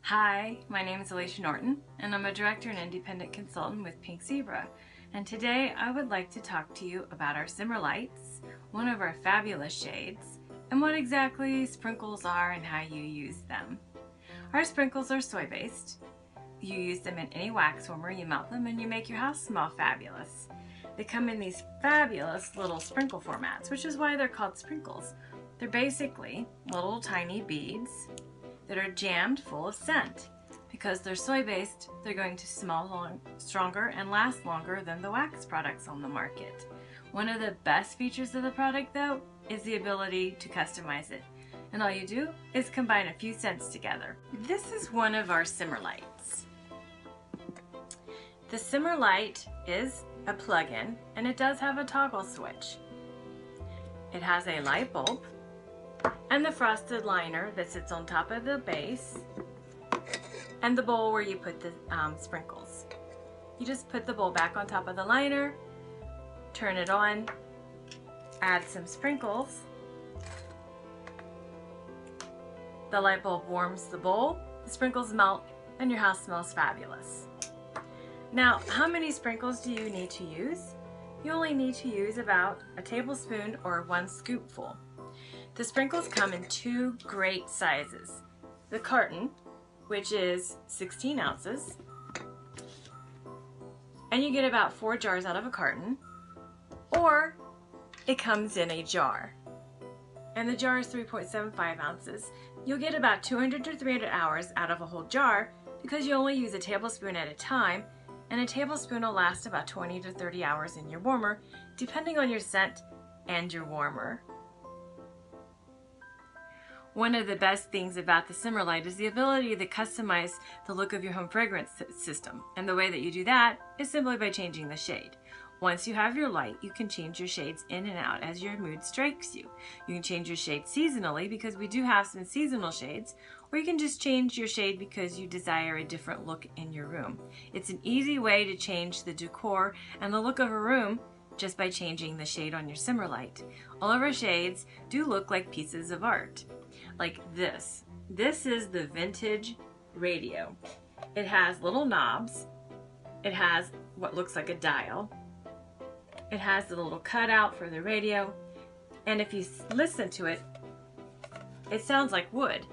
Hi, my name is Alicia Norton, and I'm a director and independent consultant with Pink Zebra. And today I would like to talk to you about our simmer lights, one of our fabulous shades, and what exactly sprinkles are and how you use them. Our sprinkles are soy-based. You use them in any wax warmer, you melt them, and you make your house smell fabulous. They come in these fabulous little sprinkle formats, which is why they're called sprinkles. They're basically little tiny beads that are jammed full of scent. Because they're soy-based, they're going to smell stronger and last longer than the wax products on the market. One of the best features of the product, though, is the ability to customize it. And all you do is combine a few scents together. This is one of our simmer lights. The simmer light is a plug-in, and it does have a toggle switch. It has a light bulb and the frosted liner that sits on top of the base and the bowl where you put the sprinkles. You just put the bowl back on top of the liner, turn it on, add some sprinkles. The light bulb warms the bowl, the sprinkles melt, and your house smells fabulous. Now, how many sprinkles do you need to use? You only need to use about a tablespoon or 1 scoopful. The sprinkles come in 2 great sizes. The carton, which is 16 ounces, and you get about 4 jars out of a carton, or it comes in a jar. And the jar is 3.75 ounces. You'll get about 200 to 300 hours out of a whole jar because you only use a tablespoon at a time, and a tablespoon will last about 20 to 30 hours in your warmer, depending on your scent and your warmer. One of the best things about the simmer light is the ability to customize the look of your home fragrance system. And the way that you do that is simply by changing the shade. Once you have your light, you can change your shades in and out as your mood strikes you. You can change your shade seasonally because we do have some seasonal shades, or you can just change your shade because you desire a different look in your room. It's an easy way to change the decor and the look of a room just by changing the shade on your simmer light. All of our shades do look like pieces of art. Like this. This is the vintage radio. It has little knobs. It has what looks like a dial. It has the little cutout for the radio. And if you listen to it, it sounds like wood.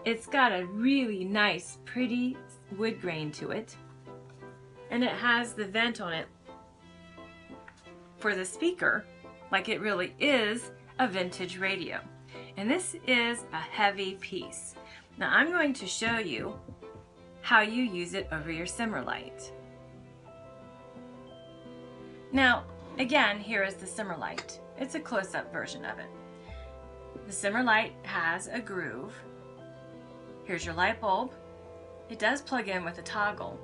It's got a really nice, pretty wood grain to it. And it has the vent on it for the speaker, like it really is a vintage radio. And this is a heavy piece. Now I'm going to show you how you use it over your simmer light. Now again, here is the simmer light. It's a close-up version of it. The simmer light has a groove. Here's your light bulb. It does plug in with a toggle.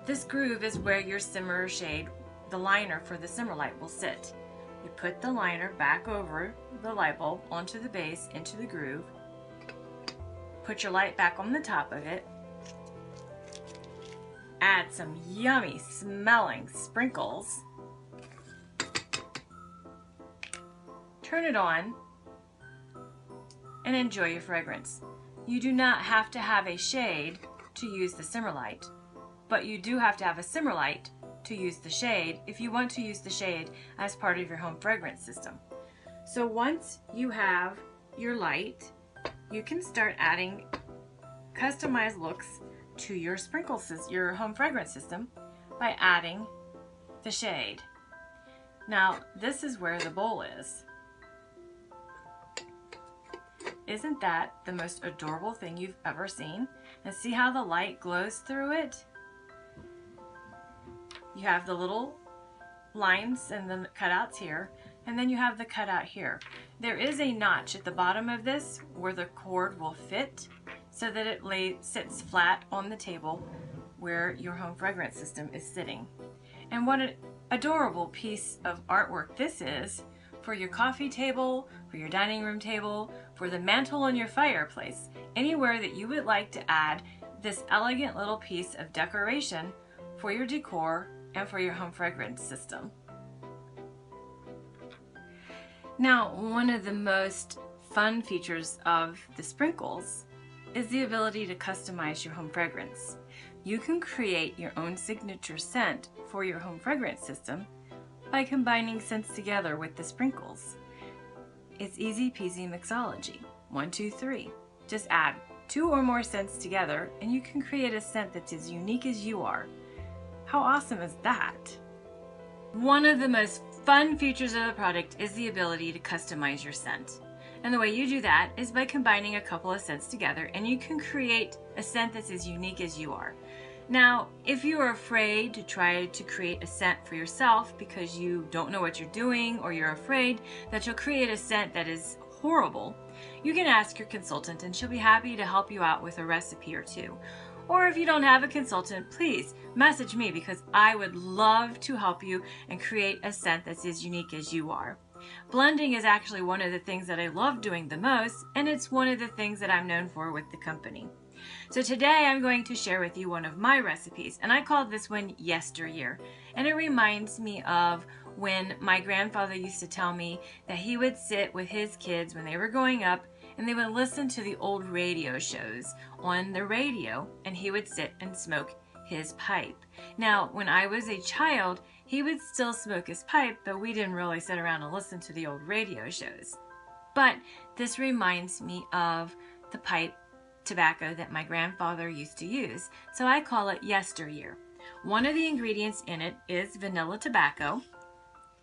This groove is where your simmer shade, the liner for the simmer light, will sit. You put the liner back over the light bulb onto the base, into the groove. Put your light back on the top of it. Add some yummy smelling sprinkles. Turn it on and enjoy your fragrance. You do not have to have a shade to use the simmer light, but you do have to have a simmer light to use the shade if you want to use the shade as part of your home fragrance system. So once you have your light, you can start adding customized looks to your your home fragrance system by adding the shade. Now this is where the bowl is. Isn't that the most adorable thing you've ever seen? And see how the light glows through it? You have the little lines and the cutouts here, and then you have the cutout here. There is a notch at the bottom of this where the cord will fit so that it sits flat on the table where your home fragrance system is sitting. And what an adorable piece of artwork this is for your coffee table, for your dining room table, for the mantle on your fireplace, anywhere that you would like to add this elegant little piece of decoration for your decor and for your home fragrance system. Now, one of the most fun features of the sprinkles is the ability to customize your home fragrance. You can create your own signature scent for your home fragrance system by combining scents together with the sprinkles. It's easy peasy mixology. 1, 2, 3. Just add 2 or more scents together and you can create a scent that's as unique as you are. How awesome is that? One of the most fun features of the product is the ability to customize your scent. And the way you do that is by combining a couple of scents together, and you can create a scent that's as unique as you are. Now, if you are afraid to try to create a scent for yourself because you don't know what you're doing, or you're afraid that you'll create a scent that is horrible, you can ask your consultant and she'll be happy to help you out with a recipe or two. Or if you don't have a consultant, please message me because I would love to help you and create a scent that's as unique as you are. Blending is actually one of the things that I love doing the most, and it's one of the things that I'm known for with the company. So today I'm going to share with you one of my recipes, and I called this one Yesteryear. And it reminds me of when my grandfather used to tell me that he would sit with his kids when they were growing up and they would listen to the old radio shows on the radio, and he would sit and smoke his pipe. Now, when I was a child, he would still smoke his pipe, but we didn't really sit around and listen to the old radio shows. But this reminds me of the pipe tobacco that my grandfather used to use, so I call it Yesteryear. One of the ingredients in it is vanilla tobacco,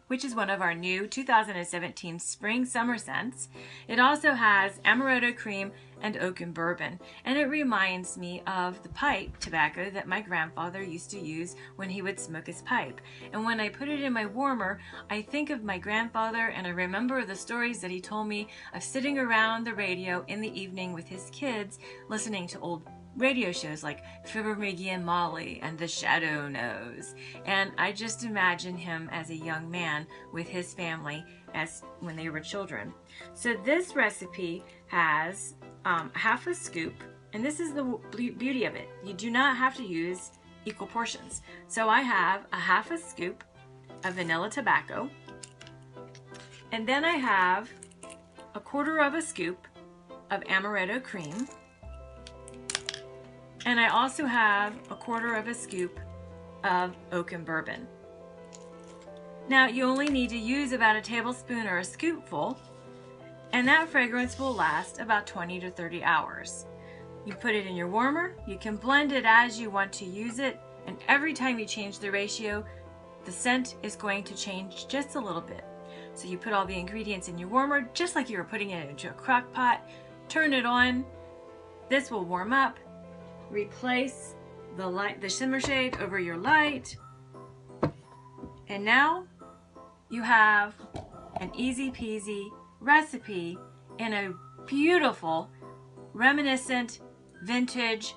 which is one of our new 2017 spring summer scents. It also has amaretto cream and oak and bourbon, and it reminds me of the pipe tobacco that my grandfather used to use when he would smoke his pipe. And when I put it in my warmer, I think of my grandfather, and I remember the stories that he told me of sitting around the radio in the evening with his kids listening to old radio shows like Fibber McGee and Molly and The Shadow Knows. And I just imagine him as a young man with his family as when they were children. So this recipe has half a scoop, and this is the beauty of it. You do not have to use equal portions. So I have a half a scoop of vanilla tobacco, and then I have a quarter of a scoop of amaretto cream, and I also have a quarter of a scoop of oak and bourbon. Now you only need to use about a tablespoon or a scoopful, and that fragrance will last about 20 to 30 hours. You put it in your warmer, you can blend it as you want to use it, and every time you change the ratio, the scent is going to change just a little bit. So you put all the ingredients in your warmer, just like you were putting it into a crock pot, turn it on, this will warm up, replace the shimmer shade over your light, and now you have an easy peasy recipe in a beautiful reminiscent vintage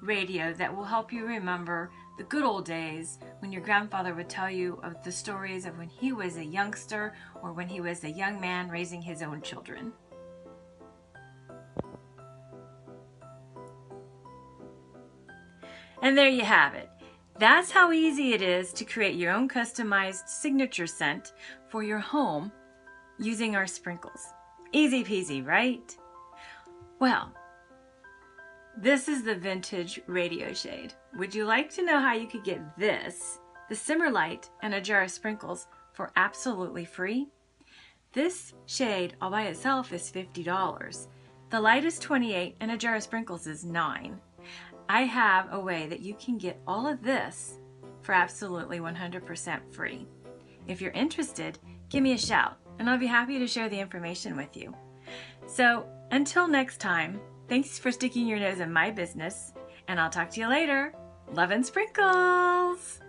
radio that will help you remember the good old days when your grandfather would tell you of the stories of when he was a youngster or when he was a young man raising his own children. And there you have it. That's how easy it is to create your own customized signature scent for your home using our sprinkles. Easy peasy, right? Well, this is the vintage radio shade. Would you like to know how you could get this, the simmer light, and a jar of sprinkles for absolutely free? This shade all by itself is $50. The light is $28 and a jar of sprinkles is $9. I have a way that you can get all of this for absolutely 100% free. If you're interested, give me a shout and I'll be happy to share the information with you. So until next time, thanks for sticking your nose in my business, and I'll talk to you later. Love and sprinkles!